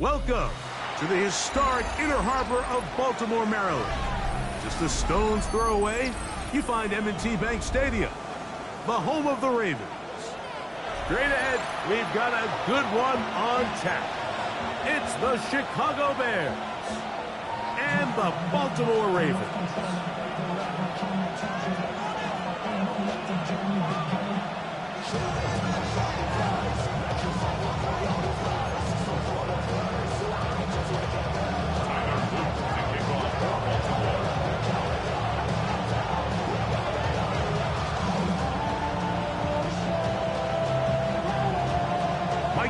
Welcome to the historic Inner Harbor of Baltimore, Maryland. Just a stone's throw away, you find M&T Bank Stadium, the home of the Ravens. Straight ahead, we've got a good one on tap. It's the Chicago Bears and the Baltimore Ravens.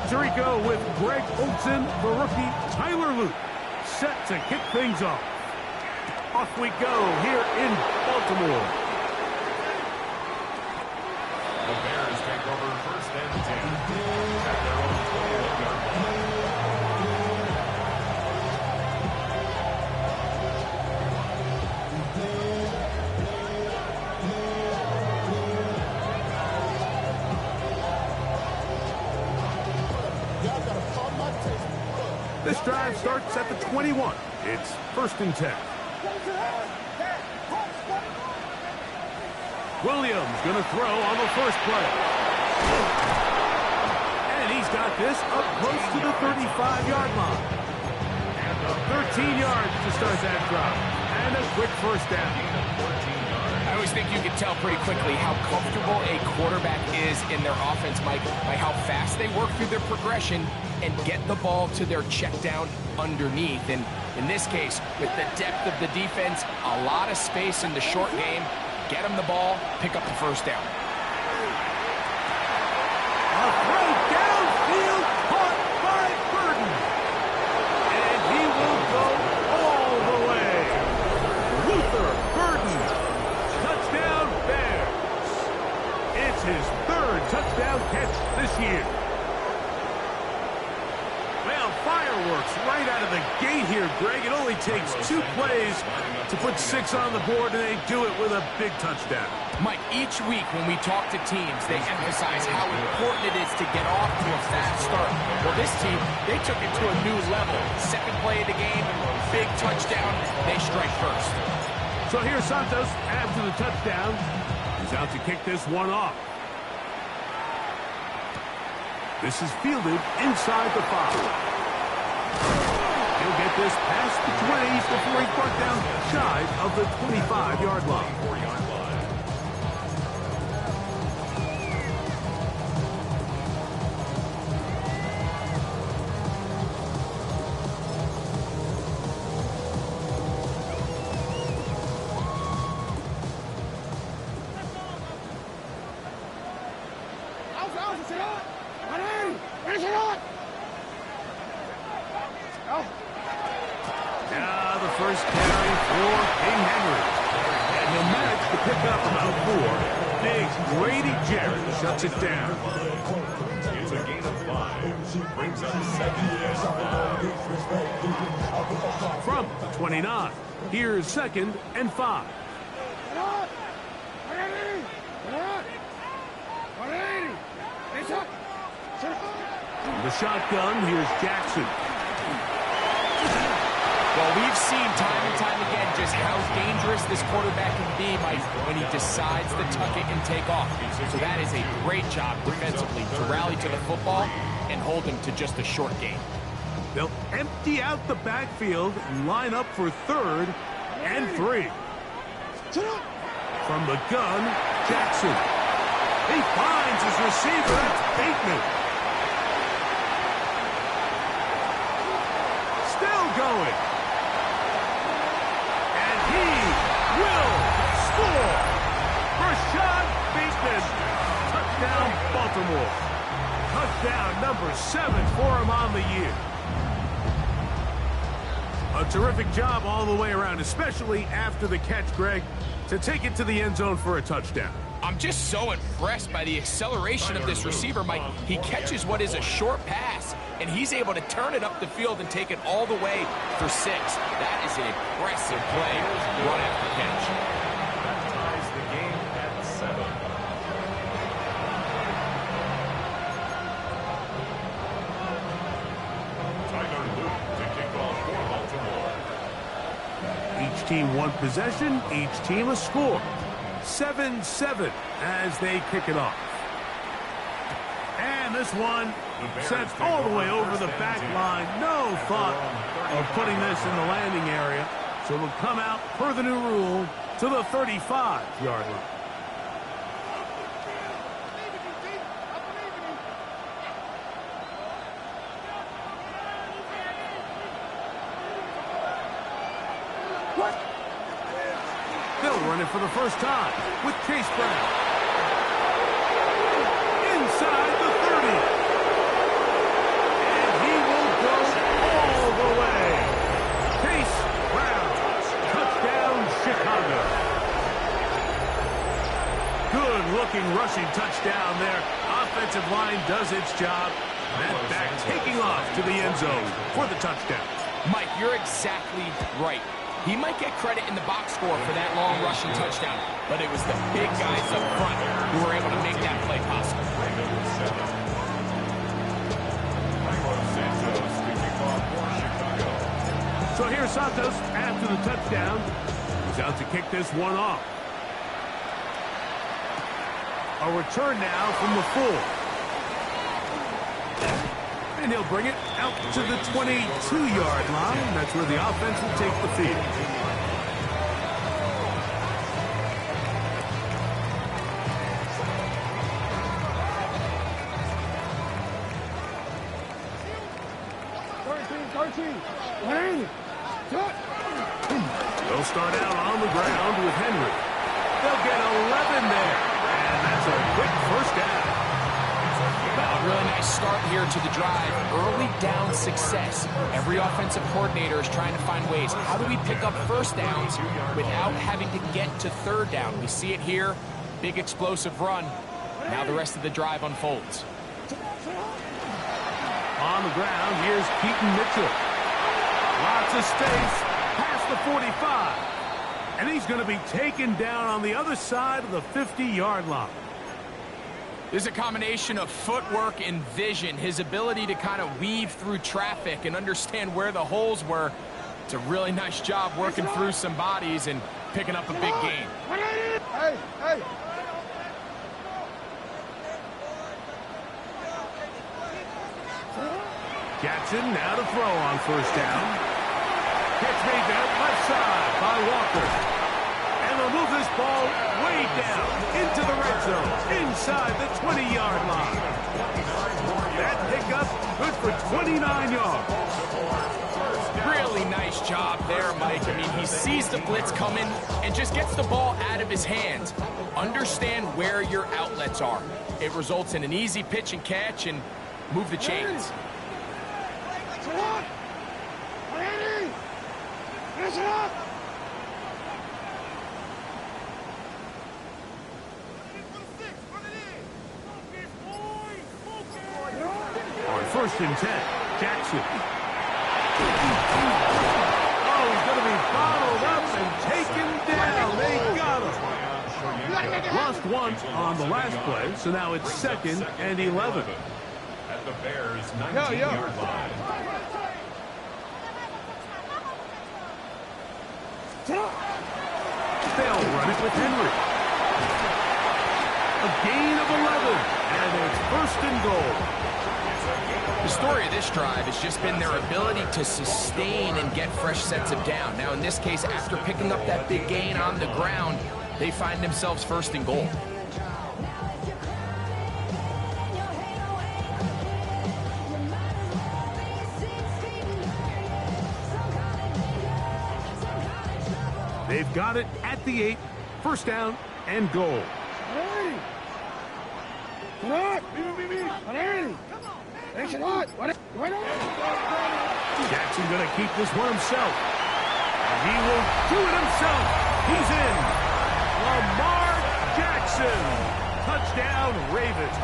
Tirico with Greg Olsen, the rookie Tyler Luke, set to kick things off. Off we go here in Baltimore. The Bears take over 1st and 10 at their own 21-yard line. This drive starts at the 21. It's 1st and 10. Williams going to throw on the first play. And he's got this up close to the 35-yard line. 13 yards to start that drive. And a quick 1st down. I always think you can tell pretty quickly how comfortable a quarterback is in their offense, Mike, by how fast they work through their progression and get the ball to their check down underneath. And in this case, with the depth of the defense, a lot of space in the short game, get them the ball, pick up the 1st down. A throw downfield caught by Burton. And he will go all the way. Luther Burton. Touchdown Bears. It's his 3rd touchdown catch this year. Well, fireworks right out of the gate here, Greg. It only takes 2 plays to put 6 on the board, and they do it with a big touchdown. Mike, each week when we talk to teams, they emphasize how important it is to get off to a fast start. Well, this team, they took it to a new level. 2nd play of the game, big touchdown, they strike first. So here's Santos after the touchdown. He's out to kick this one off. This is fielded inside the 5. He'll get this past the 20s before he's brought down shy of the 25-yard line. Now the first carry for King Henry. And he'll manage to pick up about 4. Big Grady Jarrett shuts it down. It's a gain of 5. Brings up 2nd and 5. From the 29, here's 2nd and 5. From the shotgun, here's Jackson. Well, we've seen time and time again just how dangerous this quarterback can be, Mike, when he decides to tuck it and take off. So that is a great job defensively to rally to the football and hold him to just a short gain. They'll empty out the backfield and line up for 3rd and 3. From the gun, Jackson. He finds his receiver. That's Bateman. Still going. And he will score. Rashad Bateman. Touchdown, Baltimore. Touchdown number 7 for him on the year. A terrific job all the way around, especially after the catch, Greg, to take it to the end zone for a touchdown. I'm just so impressed by the acceleration of this receiver, Mike. He catches what is a short pass, and he's able to turn it up the field and take it all the way for 6. That is an impressive play, run after catch. That ties the game at 7. Tyler Luke Each team one possession, each team a score. 7-7 as they kick it off. And this one sent all the way over the back line. No thought of putting this in the landing area. So it'll come out per the new rule to the 35-yard line. They'll run it for the first time with Chase Brown. Inside the 30. And he will go all the way. Chase Brown. Touchdown, Chicago. Good-looking rushing touchdown there. Offensive line does its job. And back taking off to the end zone for the touchdown. Mike, you're exactly right. He might get credit in the box score for that long rushing touchdown, but it was the big guys up front who were able to make that play possible. So here's Santos after the touchdown. He's out to kick this one off. A return now from the 4. And he'll bring it out to the 22-yard line. That's where the offense will take the field. They'll start out on the ground with Henry. They'll get 11 there. And that's a quick first down. A really nice start here to the drive. Early down success. Every offensive coordinator is trying to find ways. How do we pick up first downs without having to get to third down? We see it here. Big explosive run. Now the rest of the drive unfolds. On the ground, here's Keaton Mitchell. Lots of space past the 45. And he's going to be taken down on the other side of the 50-yard line. There's a combination of footwork and vision, his ability to kind of weave through traffic and understand where the holes were. It's a really nice job working through some bodies and picking up a big gain. Hey, hey. Jackson now to throw on first down. Catch made there, left side by Walker. And they'll move this ball way down into the red zone, inside the 20-yard line. That pickup good for 29 yards. Really nice job there, Mike. I mean, he sees the blitz coming and just gets the ball out of his hands. Understand where your outlets are. It results in an easy pitch and catch and move the chains. On first and 10, Jackson. Oh, he's going to be bottled up and taken down. They got him. Lost one on the last play, so now it's 2nd and 11. At the Bears' 19-yard line. They'll run it with Henry. A gain of 11, and it's 1st and goal. The story of this drive has just been their ability to sustain and get fresh sets of down. Now, in this case, after picking up that big gain on the ground, they find themselves 1st and goal. They've got it at the 8, 1st down and goal. Jackson going to keep this one himself. And he will do it himself. He's in. Lamar Jackson. Touchdown, Ravens.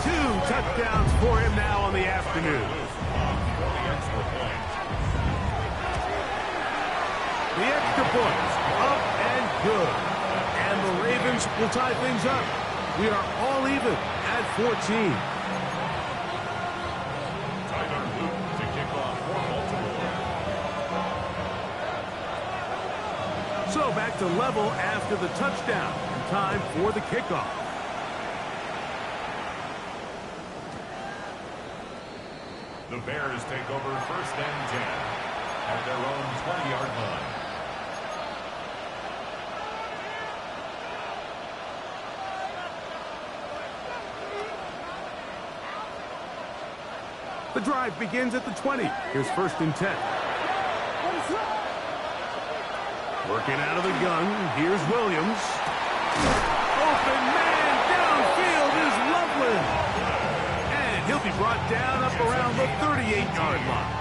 2 touchdowns for him now on the afternoon. The extra point, up and good. And the Ravens will tie things up. We are all even at 14. So back to level after the touchdown. And time for the kickoff. The Bears take over 1st and 10 at their own 20-yard line. The drive begins at the 20. Here's 1st and 10. Working out of the gun. Here's Williams. Open man downfield is Loveland. And he'll be brought down up around the 38-yard line.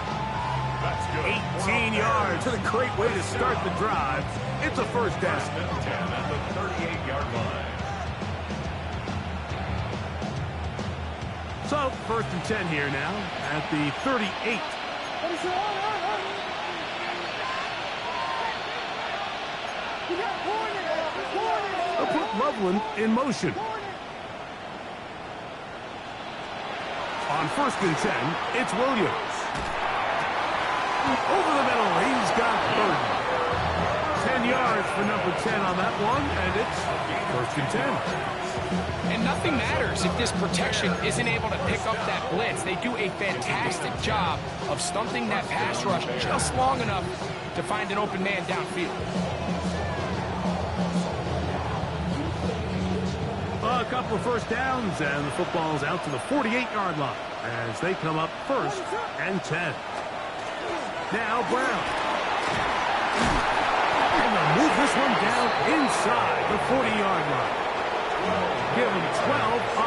That's good. 18 yards. And a great way to start the drive. It's a 1st down. 1st and 10 at the 38-yard line. So, 1st and 10 here now at the 38. They'll put Loveland in motion. On 1st and 10, it's Williams. Over the middle, he's got Burton. 10 yards for number 10 on that one, and it's 1st and 10. And nothing matters if this protection isn't able to pick up that blitz. They do a fantastic job of stunting that pass rush just long enough to find an open man downfield. A couple of 1st downs, and the football's out to the 48-yard line as they come up 1st and 10. Now Brown. And they'll move this one down inside the 40-yard line. Give them 12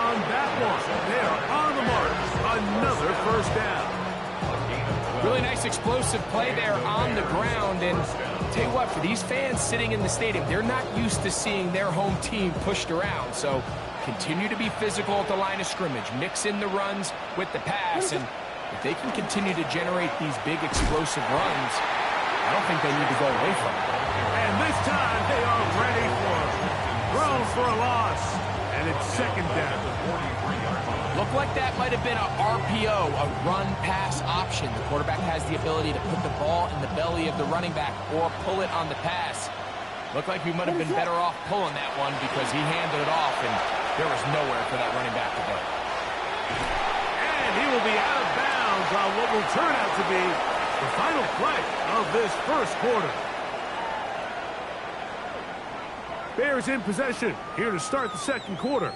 on that one. They are on the mark. Another 1st down. Really nice explosive play there on the ground. And tell you what, for these fans sitting in the stadium, they're not used to seeing their home team pushed around. So continue to be physical at the line of scrimmage. Mix in the runs with the pass. And if they can continue to generate these big explosive runs, I don't think they need to go away from it. And this time they are ready for it. Thrown for a loss. And it's 2nd down. Looked like that might have been a RPO, a run-pass option. The quarterback has the ability to put the ball in the belly of the running back or pull it on the pass. Looked like we might have been better off pulling that one because he handed it off, and there was nowhere for that running back to go. And he will be out of bounds on what will turn out to be the final play of this 1st quarter. Bears in possession here to start the 2nd quarter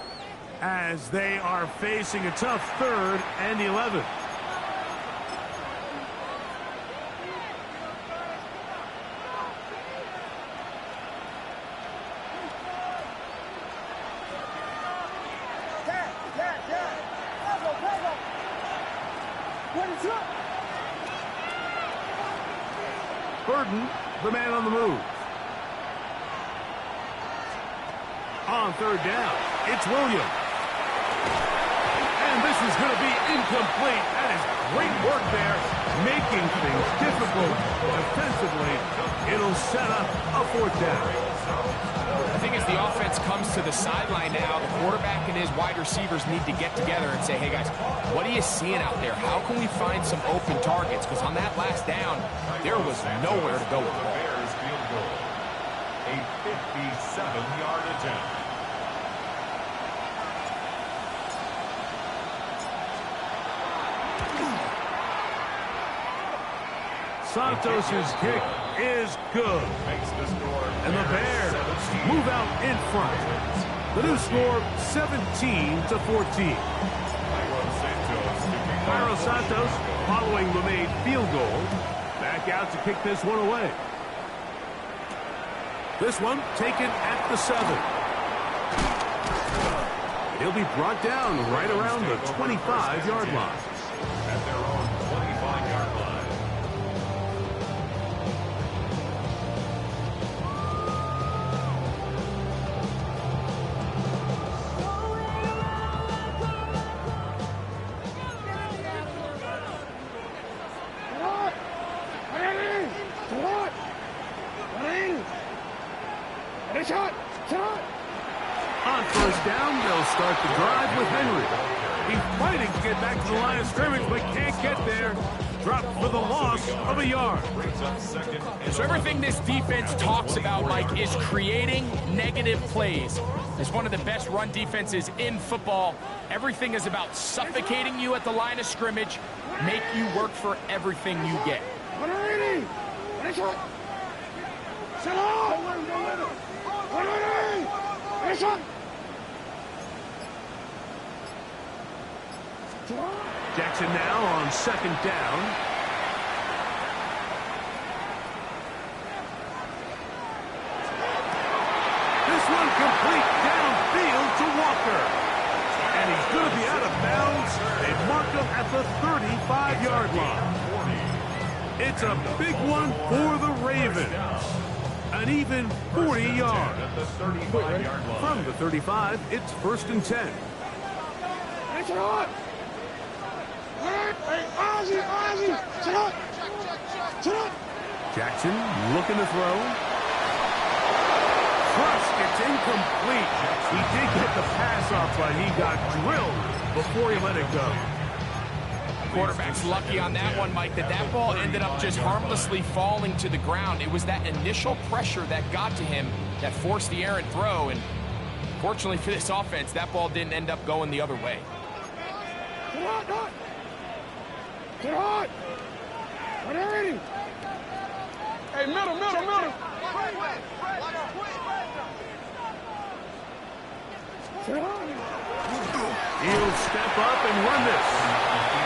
as they are facing a tough 3rd and 11. Burton, the man on the move. On 3rd down, it's Williams. And this is going to be incomplete. That is great work there, making things difficult defensively. It'll set up a 4th down. I think as the offense comes to the sideline now, the quarterback and his wide receivers need to get together and say, hey, guys, what are you seeing out there? How can we find some open targets? Because on that last down, there was nowhere to go with the ball. Bears field goal. A 57-yard attempt. Santos's kick is good. And the Bears move out in front. The new score, 17-14. Cairo Santos, following the made field goal, back out to kick this one away. This one taken at the 7. He'll be brought down right around the 25-yard line. At their own 25-yard line. On 1st down, they'll start the drive with Henry. He's fighting to get back to the line of scrimmage, but can't get there. dropped for the loss of a yard. So everything this defense talks about, Mike, is creating negative plays. It's one of the best run defenses in football. Everything is about suffocating you at the line of scrimmage, make you work for everything you get. Jackson now on second down. This one complete downfield to Walker. And he's going to be out of bounds. They've marked him at the 35-yard line. It's a big one for the Ravens. An even 40 yards. From the 35, it's 1st and 10. Jackson looking to throw. Crushed, it's incomplete. He did get the pass off, but he got drilled before he let it go. Quarterback's lucky on that one, Mike, that ball ended up just harmlessly falling to the ground. It was that initial pressure that got to him that forced the errant throw, and fortunately for this offense, that ball didn't end up going the other way. Get hot! Hey, middle! He'll step up and run this.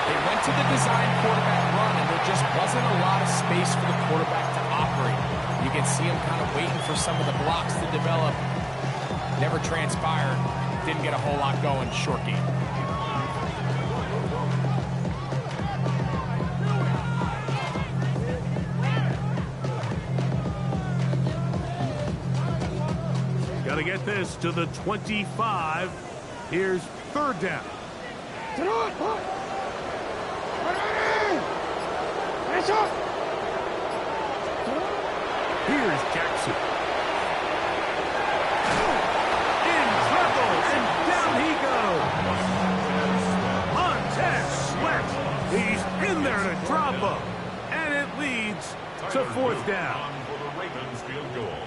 They went to the design quarterback run, and there just wasn't a lot of space for the quarterback to operate. You can see him kind of waiting for some of the blocks to develop. Never transpired. Didn't get a whole lot going. Short game. Got to get this to the 25. Here's 3rd down. Here's Jackson. In trouble, and down he goes. Montez Sweat. He's in there to drop him. And it leads to 4th down. For the Ravens field goal.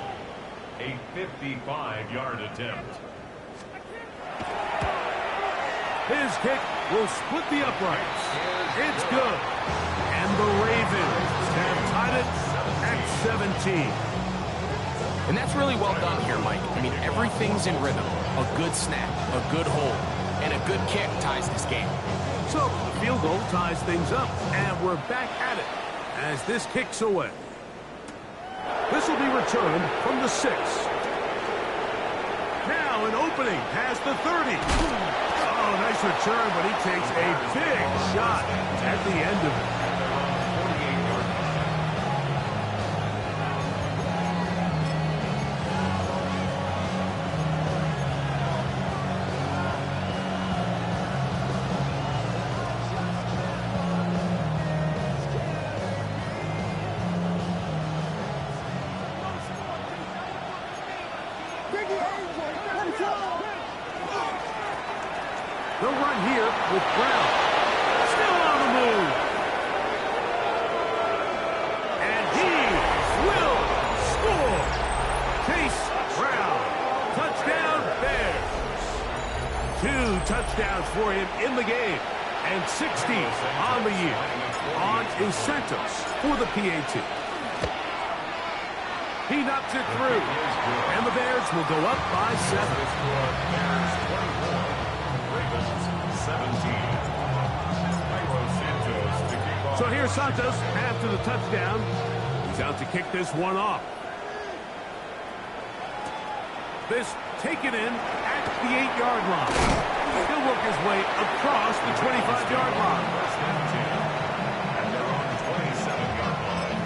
A 55-yard attempt. His kick will split the uprights. It's good. And the Ravens have tied it at 17. And that's really well done here, Mike. I mean, everything's in rhythm. A good snap, a good hold, and a good kick ties this game. So the field goal ties things up, and we're back at it as this kicks away. This will be returned from the 6. Now an opening past the 30. Oh, nice return, but he takes a big shot at the end of it. The run here with Brown. Still on the move. And he will score. Chase Brown. Touchdown Bears. 2 touchdowns for him in the game. And 60 on the year. On is Santos for the PAT. He knocks it through. And the Bears will go up by 7. So here's Santos after the touchdown. He's out to kick this one off. This taken in at the 8-yard line. He'll work his way across the 25-yard line. And they're on the 27-yard line.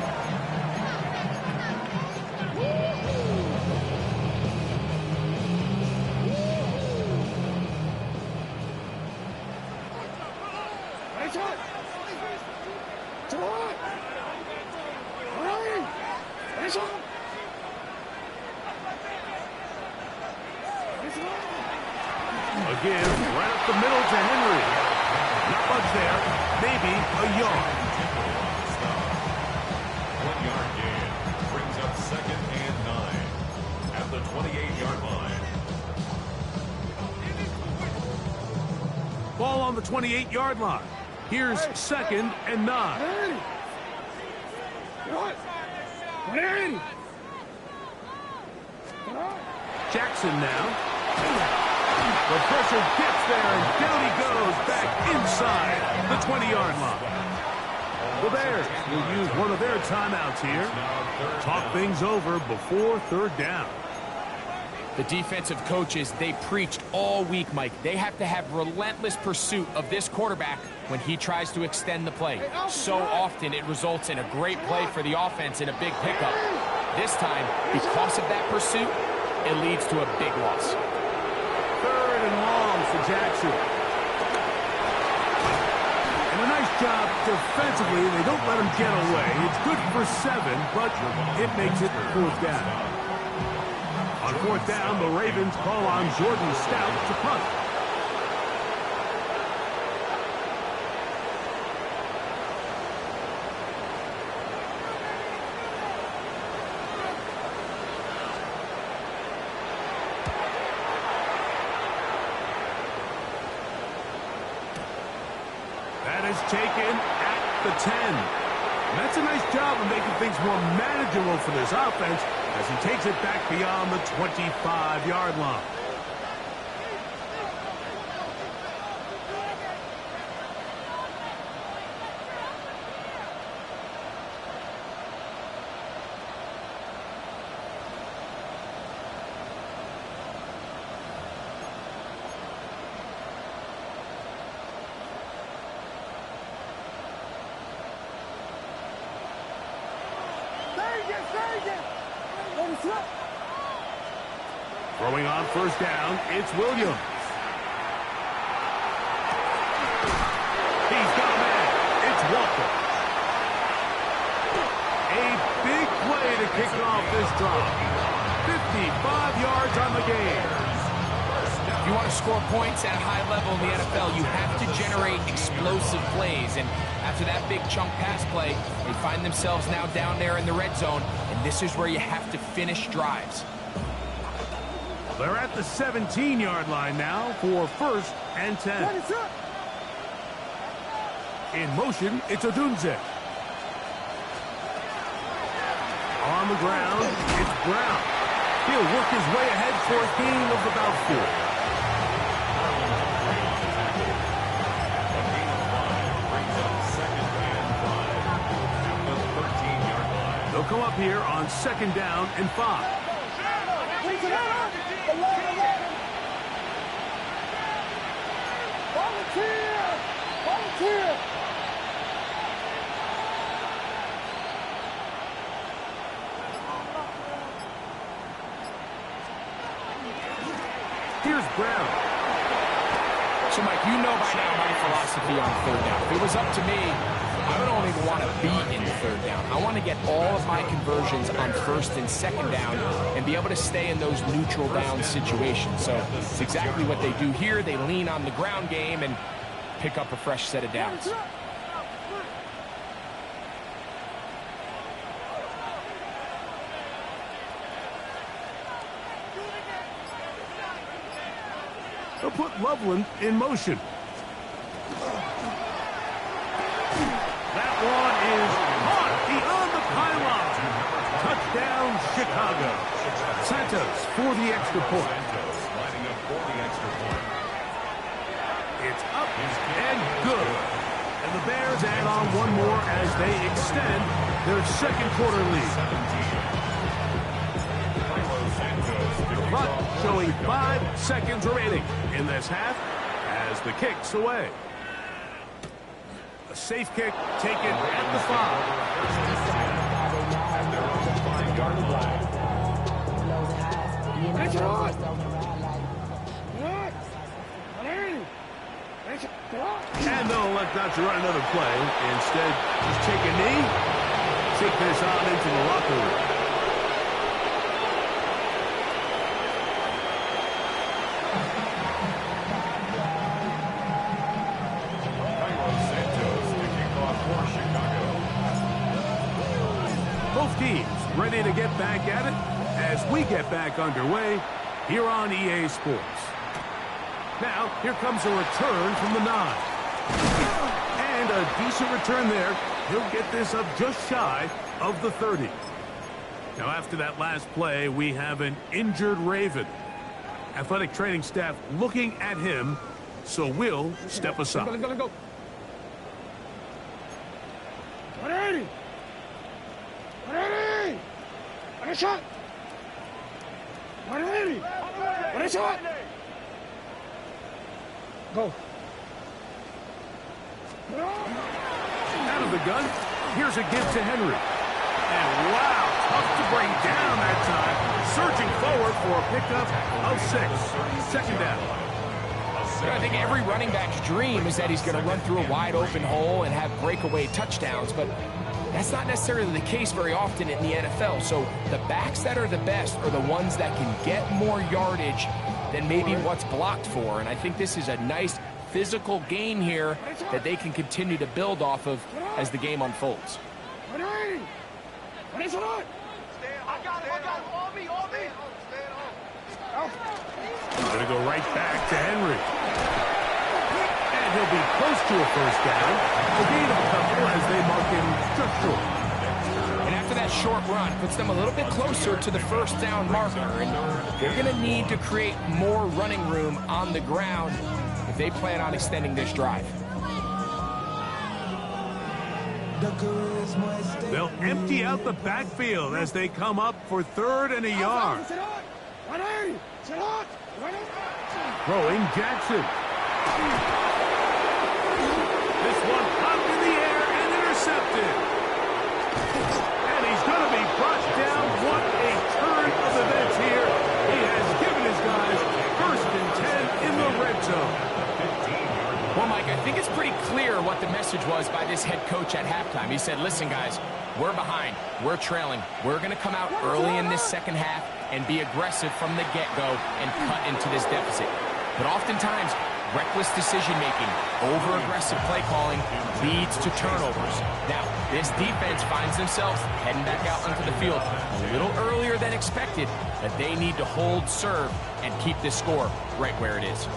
Again, right up the middle to Henry. Not much there. Maybe a yard. on the 28-yard line. Here's 2nd and 9. Jackson now. The pressure gets there, and down he goes back inside the 20-yard line. The Bears will use one of their timeouts here. Talk things over before 3rd down. The defensive coaches, they preached all week, Mike. They have to have relentless pursuit of this quarterback when he tries to extend the play. So often it results in a great play for the offense and a big pickup. This time, because of that pursuit, it leads to a big loss. 3rd and long for Jackson. And a nice job defensively. They don't let him get away. It's good for 7, but it makes it 4th down. On 4th down, the Ravens call on Jordan Stout to punt. That is taken at the 10. And that's a nice job of making things more manageable for this offense as he takes it back beyond the 25-yard line. Throwing on 1st down, it's Williams. He's got a man. It's Walker. A big play to kick off this drive. 55 yards on the game. If you want to score points at a high level in the NFL, you have to generate explosive plays. And after that big chunk pass play, they find themselves now down there in the red zone. And this is where you have to finish drives. They're at the 17-yard line now for 1st and 10. In motion, it's Odunze. On the ground, it's Brown. He'll work his way ahead for a gain of about 4. They'll come up here on 2nd down and 5. Here's Brown. So, Mike, you know by now my philosophy on 3rd down. If it was up to me, I would only want to be in 3rd down. I want to get all of my conversions on 1st and 2nd down and be able to stay in those neutral down situations. So it's exactly what they do here. They lean on the ground game and pick up a fresh set of downs. They'll put Loveland in motion. That one is caught beyond the pylon. Touchdown, Chicago. Santos for the extra point. It's up and good. And the Bears add on one more as they extend their 2nd quarter lead. Clock showing 5 seconds remaining in this half as the kick's away. A safe kick taken at the 5. And they'll elect not to run another play. Instead, just take a knee, take this on into the locker room. Both teams ready to get back at it as we get back underway here on EA Sports. Now, here comes a return from the 9. And a decent return there. He'll get this up just shy of the 30. Now, after that last play, we have an injured Raven. Athletic training staff looking at him, so we'll step aside. Let's go. 180. 180. What a shot. 180. What a shot. Go. Out of the gun, here's a give to Henry. And wow, tough to bring down that time. Surging forward for a pickup of 6. Second down. I think every running back's dream is that he's going to run through a wide open hole and have breakaway touchdowns, but that's not necessarily the case very often in the NFL. So the backs that are the best are the ones that can get more yardage than maybe what's blocked for. And I think this is a nice physical gain here that they can continue to build off of as the game unfolds. What is it on? I got it. On me. Going to go right back to Henry. And he'll be close to a first down. A gain of a couple as they mark him just short. And after that short run, puts them a little bit closer to the first down marker. And they're going to need to create more running room on the ground if they plan on extending this drive. They'll empty out the backfield as they come up for 3rd and a yard. Throwing Jackson. This one up in the air and intercepted. And he's going to be brought down. What a turn of events here. He has given his guys 1st and 10 in the red zone. Well, Mike, I think it's pretty clear what the message was by this head coach at halftime. He said, listen, guys, we're behind. We're trailing. We're going to come out early in this second half and be aggressive from the get-go and cut into this deficit. But oftentimes, reckless decision-making, over-aggressive play calling leads to turnovers. Now, this defense finds themselves heading back out onto the field a little earlier than expected, but they need to hold serve and keep this score right where it is.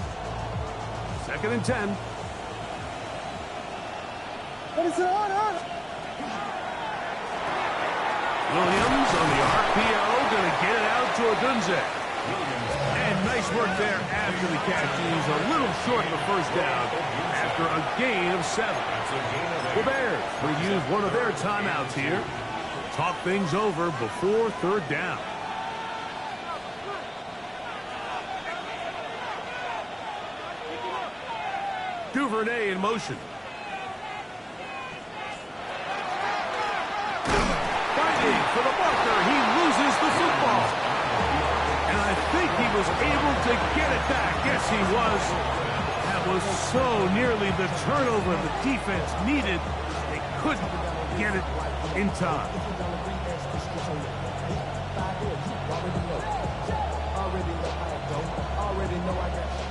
2nd and 10. Williams on the RPO, going to get it out to Odunze. And nice work there after the catch. He's a little short of the first down after a gain of 7. The Bears will use one of their timeouts here. Talk things over before 3rd down. Duvernay in motion. Fighting for the marker. He loses the football. And I think he was able to get it back. Yes, he was. That was so nearly the turnover the defense needed. They couldn't get it in time.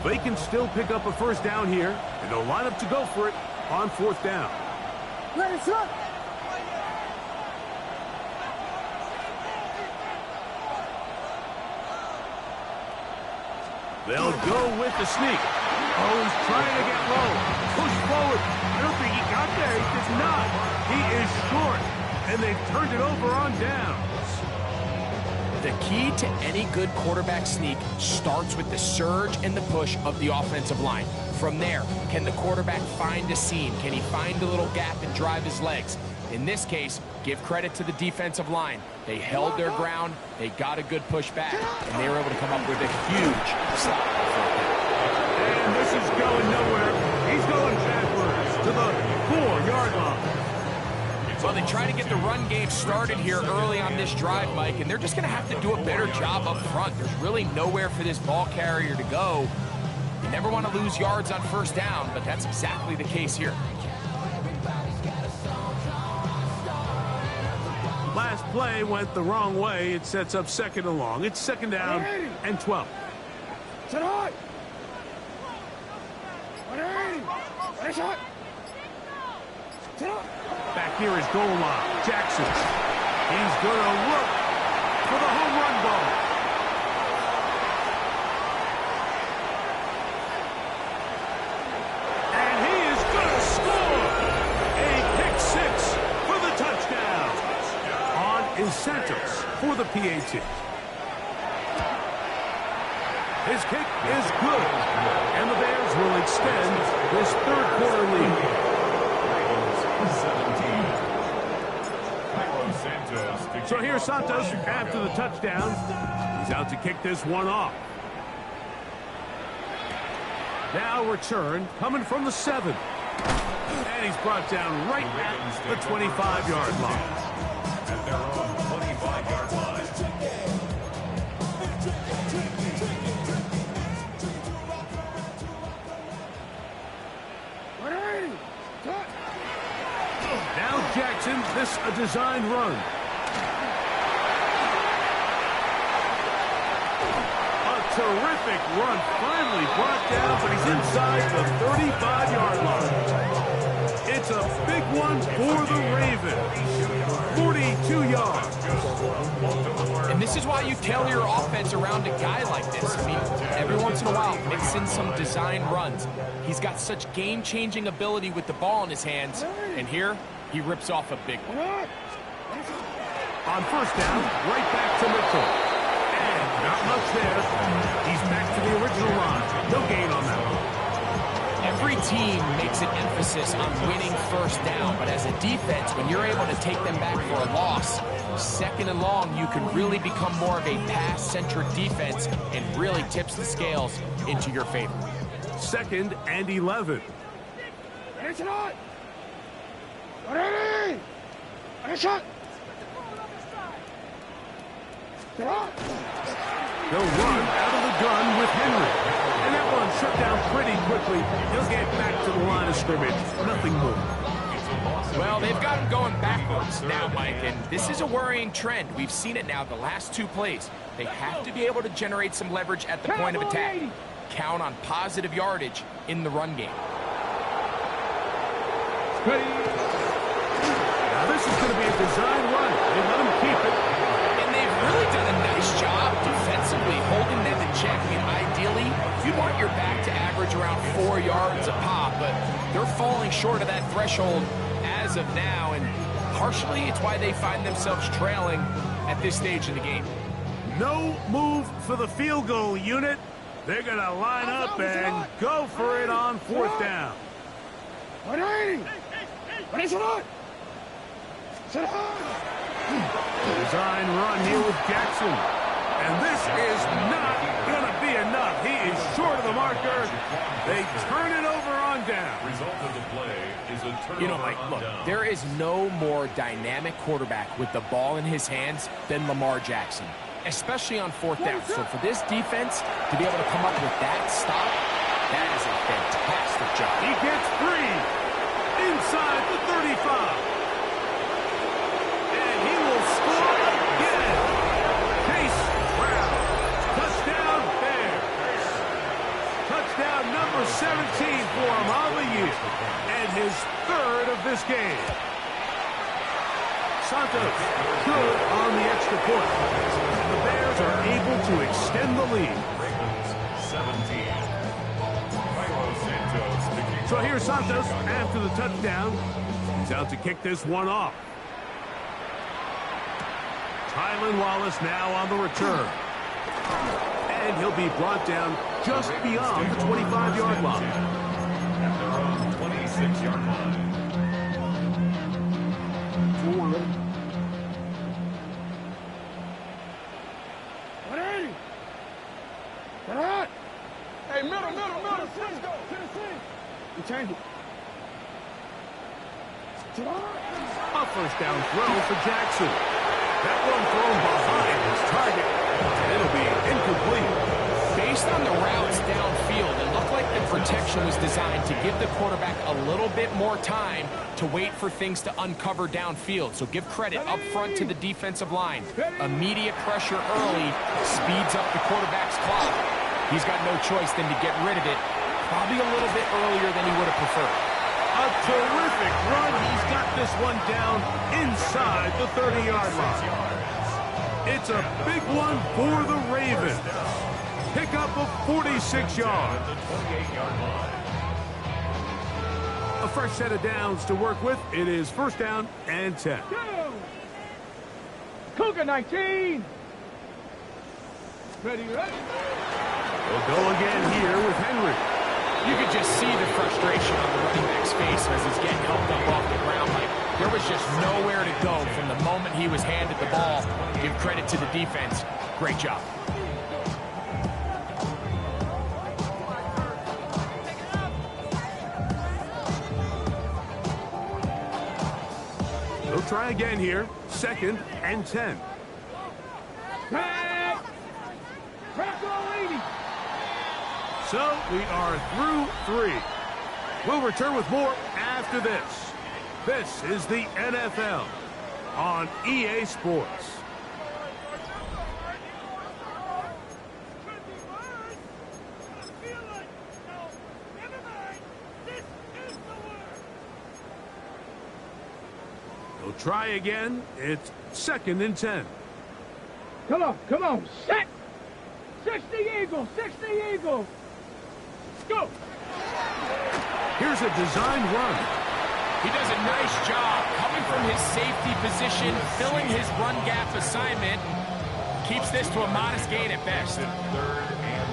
They can still pick up a first down here, and they'll line up to go for it on 4th down. Ready, set. They'll go with the sneak. Oh, he's trying to get low. Push forward. I don't think he got there. He did not. He is short, and they've turned it over on downs. The key to any good quarterback sneak starts with the surge and the push of the offensive line. From there, can the quarterback find a seam? Can he find a little gap and drive his legs? In this case, give credit to the defensive line. They held their ground, they got a good push back, and they were able to come up with a huge stop. And this is going nowhere. He's going backwards to the 4-yard line. Well, they try to get the run game started here early on this drive, Mike, and they're just going to have to do a better job up front. There's really nowhere for this ball carrier to go. You never want to lose yards on first down, but that's exactly the case here. Last play went the wrong way. It sets up 2nd and long. It's 2nd down and 12. Set high. 180. Ready, shot. Set up. Back near his goal line, Jackson. He's going to look for the home run ball. PAT. His kick is good, and the Bears will extend this third quarter lead. So here's Santos after the touchdown. He's out to kick this one off. Now return coming from the 7. And he's brought down right at the 25-yard line. At their own 25-yard line. Now Jackson, this a designed run. A terrific run, finally brought down, but he's inside the 35-yard line. It's a big one for the Ravens. 42 yards. And this is why you tailor your offense around a guy like this. I mean, every once in a while, mix in some design runs. He's got such game-changing ability with the ball in his hands. And here, he rips off a big one. On first down, right back to Mitchell. And not much there. He's back to the original line. No gain on that one. Every team makes an emphasis on winning first down, but as a defense, when you're able to take them back for a loss, second and long, you can really become more of a pass-centric defense and really tips the scales into your favor. 2nd and 11. They'll run out of the gun with Henry. And that one shut down pretty quickly. He'll get back to the line of scrimmage. Nothing more. Well, they've got him going backwards now, Mike, and this is a worrying trend. We've seen it now the last 2 plays. They have to be able to generate some leverage at the point of attack. Count on positive yardage in the run game. Now this is going to be a design run. They let him keep it. And they've really done a nice job defensively holding them in check. I mean, ideally, you want your back to average around 4 yards a pop, but they're falling short of that threshold as of now, and partially it's why they find themselves trailing at this stage of the game. No move for the field goal unit. They're going to line up and go for it on 4th down. Design run here with Jackson. And this is not going to be enough. He is short of the marker. They turn it over on down. Result of the play is a turnover. You know, Mike, look, there is no more dynamic quarterback with the ball in his hands than Lamar Jackson, especially on 4th down. So for this defense to be able to come up with that stop, that is a fantastic job. He gets free inside the 35. And he will score again. Chase Brown. Touchdown Bears. Touchdown number 17 for him on the year. And his 3rd of this game. Santos good on the extra point. The Bears are able to extend the lead. 17. So here's Santos after the touchdown. He's out to kick this one off. Tylan Wallace now on the return. And he'll be brought down just beyond the 25-yard line. At their own 26-yard line. Hey, middle. Let's go. You change it. A first down throw for Jackson. That one thrown behind his target. And it'll be incomplete. Based on the routes downfield, it looked like the protection was designed to give the quarterback a little bit more time to wait for things to uncover downfield. So give credit up front to the defensive line. Immediate pressure early speeds up the quarterback's clock. He's got no choice than to get rid of it, probably a little bit earlier than he would have preferred. A terrific run. He's got this one down inside the 30-yard line. It's a big one for the Ravens. Pick up of 46 yards. A fresh set of downs to work with. It is 1st down and 10. Cougar 19. Ready, ready. They'll go again here with Henry. You could just see the frustration on the running back's face as he's getting helped up off the ground. Like, there was just nowhere to go from the moment he was handed the ball. Give credit to the defense. Great job. They'll try again here. 2nd and 10. Crack! Crack already! So we are through 3. We'll return with more after this. This is the NFL on EA Sports. They'll try again. It's 2nd and 10. Come on, set! 60 Eagles, 60 Eagles! Go! Here's a designed run. He does a nice job coming from his safety position, filling his run gap assignment. Keeps this to a modest gain at best. 3rd and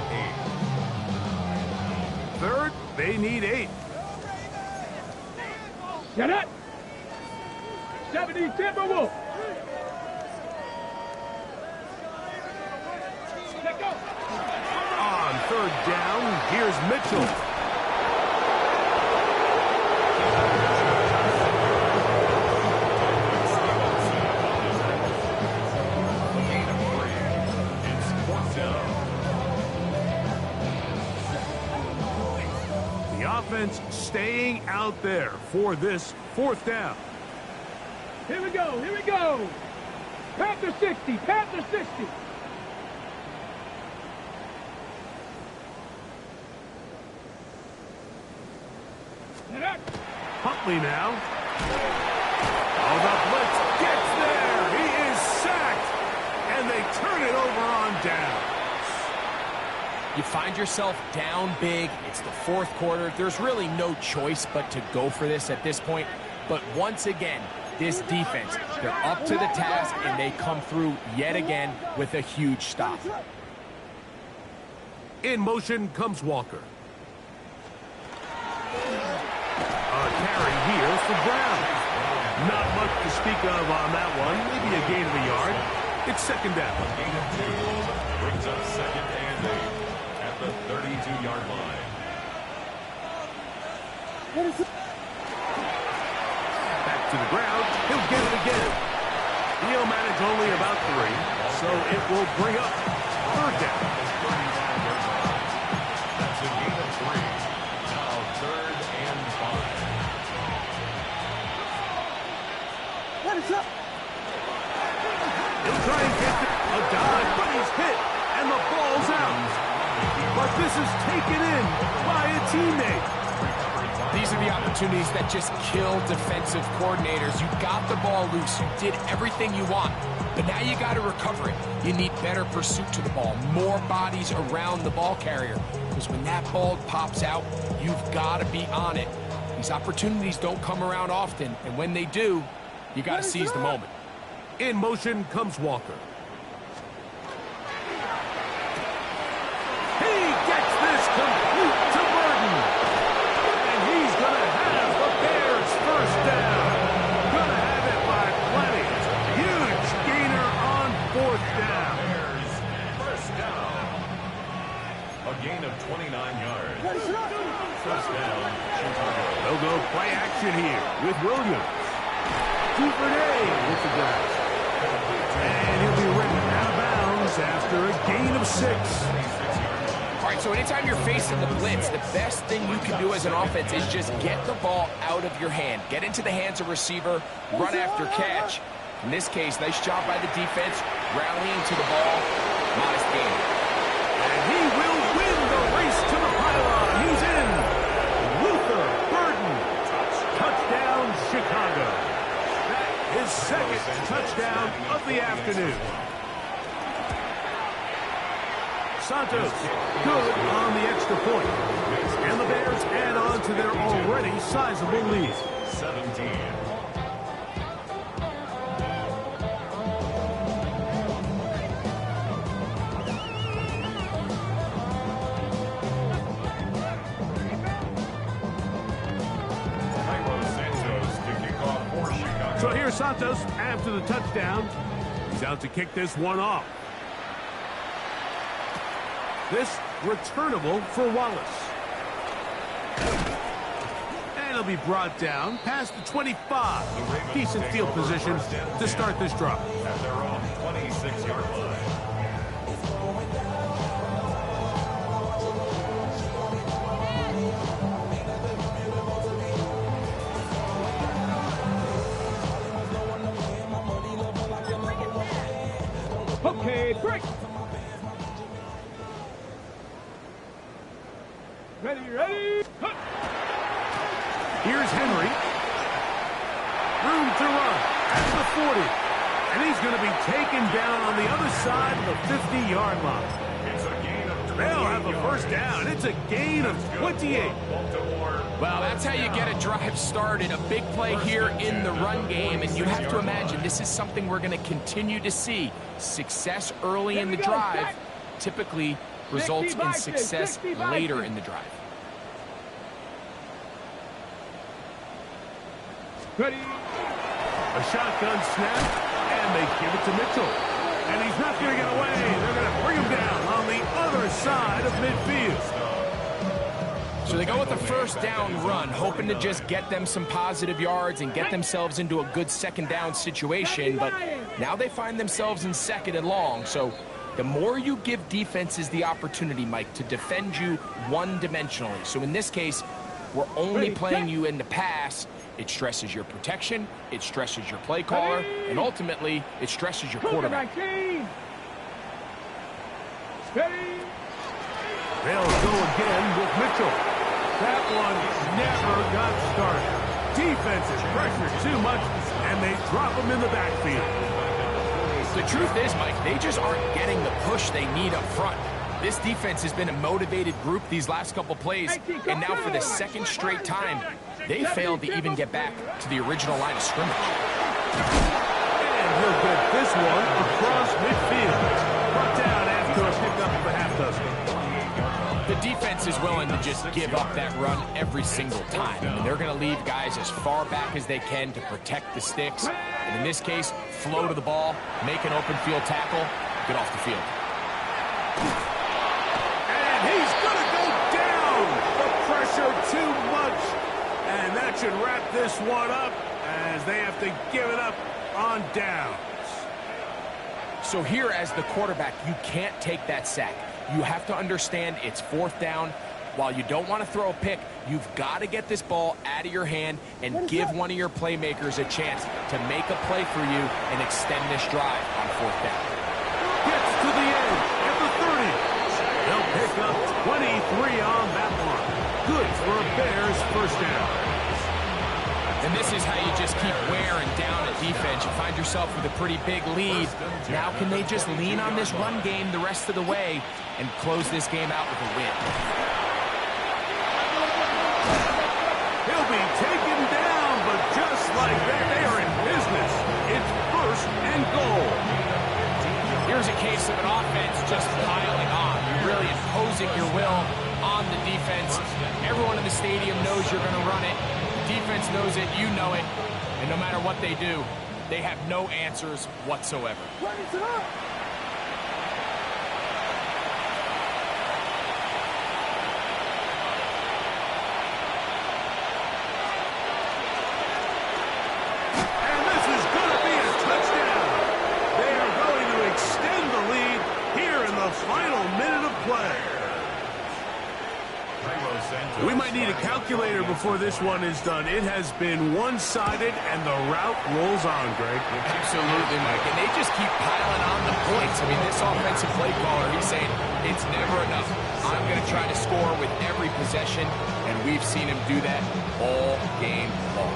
8. 3rd, they need 8. Get it! 70 Timberwolves! Let go! On 3rd down, here's Mitchell. Offense staying out there for this 4th down. Here we go, here we go! Panther 60, Panther 60! Huntley now. Oh, the blitz gets there! He is sacked! And they turn it over on down. You find yourself down big. It's the 4th quarter. There's really no choice but to go for this at this point. But once again, this defense, they're up to the task, and they come through yet again with a huge stop. In motion comes Walker. A carry here for Brown. Not much to speak of on that one. Maybe a gain of a yard. It's 2nd down. Gain of 2 brings up 2nd and 8. The 32-yard line. Back to the ground. He'll get it again. He'll manage only about 3, so it will bring up 3rd down. That's a gain of 3. Now 3rd and 5. What is up? He'll try and get a dive, but he's hit, and the ball's out. But this is taken in by a teammate. These are the opportunities that just kill defensive coordinators. You got the ball loose. You did everything you want. But now you got to recover it. You need better pursuit to the ball, more bodies around the ball carrier. Because when that ball pops out, you've got to be on it. These opportunities don't come around often. And when they do, you got to seize the moment. In motion comes Walker. Complete to Burden. And he's going to have the Bears first down. Going to have it by plenty. Huge gainer on 4th down. Bears first down. A gain of 29 yards. First down, Chicago. They'll go play action here with Williams. Duvernay with the grab. And he'll be written out of bounds after a gain of 6. All right, so anytime you're facing the blitz, the best thing you can do as an offense is just get the ball out of your hand. Get into the hands of receiver, run after catch. In this case, nice job by the defense, rallying to the ball. Modest gain. And he will win the race to the pylon. He's in. Luther Burden. Touchdown, Chicago. That is 2nd touchdown of the afternoon. Santos, good on the extra point. And the Bears add on to their already sizable lead. 17. Santos, after the touchdown, he's out to kick this one off. This returnable for Wallace. And he'll be brought down past the 25. Decent field position to start this drive. At their own 26-yard line. Okay, break. Ready. Cut. Here's Henry. Room to run at the 40. And he's going to be taken down on the other side of the 50-yard line. It's a gain of 28 They'll have a yards. first down. It's a gain of 28. Well, that's how you get a drive started. A big play here in the run game, and you have to imagine this is something we're going to continue to see. Success early in the drive typically results in success later in the drive. Ready. A shotgun snap, and they give it to Mitchell. And he's not going to get away. They're going to bring him down on the other side of midfield. So they go with a first down run, hoping to just get them some positive yards and get themselves into a good second down situation. But now they find themselves in second and long. So the more you give defenses the opportunity, Mike, to defend you one-dimensionally. So in this case, we're only playing you in the pass. It stresses your protection, it stresses your play caller, and ultimately, it stresses your quarterback. Ready. They'll go again with Mitchell. That one never got started. Defenses pressure too much, and they drop him in the backfield. The truth is, Mike, they just aren't getting the push they need up front. This defense has been a motivated group these last couple plays, and now for the second straight time, they failed to even get back to the original line of scrimmage. And he'll get this one across midfield. Brought down after a pickup of a half dozen. The defense is willing to just give up that run every single time. I mean, they're going to leave guys as far back as they can to protect the sticks. And in this case, flow to the ball, make an open field tackle, get off the field. And he's going to go down. The pressure too much. And that should wrap this one up as they have to give it up on downs. So here as the quarterback, you can't take that sack. You have to understand it's fourth down. While you don't want to throw a pick, you've got to get this ball out of your hand and give one of your playmakers a chance to make a play for you and extend this drive on fourth down. Gets to the edge at the 30. They'll pick up 23 on that one. Good for a Bears first down. And this is how you just keep wearing down a defense. You find yourself with a pretty big lead. Now can they just lean on this run game the rest of the way and close this game out with a win? He'll be taken down, but just like that, they are in business. It's first and goal. Here's a case of an offense just piling on. You're really imposing your will on the defense. Everyone in the stadium knows you're going to run it. The defense knows it, you know it. And no matter what they do, they have no answers whatsoever. And this is going to be a touchdown. They are going to extend the lead here in the final minute of play. We might need a calculator before this one is done. It has been one-sided, and the route rolls on, Greg. Absolutely, Mike. And they just keep piling on the points. I mean, this offensive play caller, he's saying it's never enough. I'm going to try to score with every possession, and we've seen him do that all game long.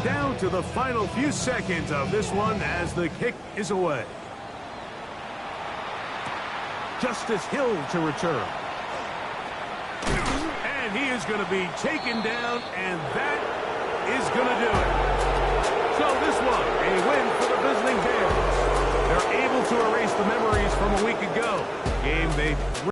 Down to the final few seconds of this one as the kick is away. Justice Hill to return. And he is going to be taken down, and that is going to do it. So this one, a win for the visiting Bears. They're able to erase the memories from a week ago. Game they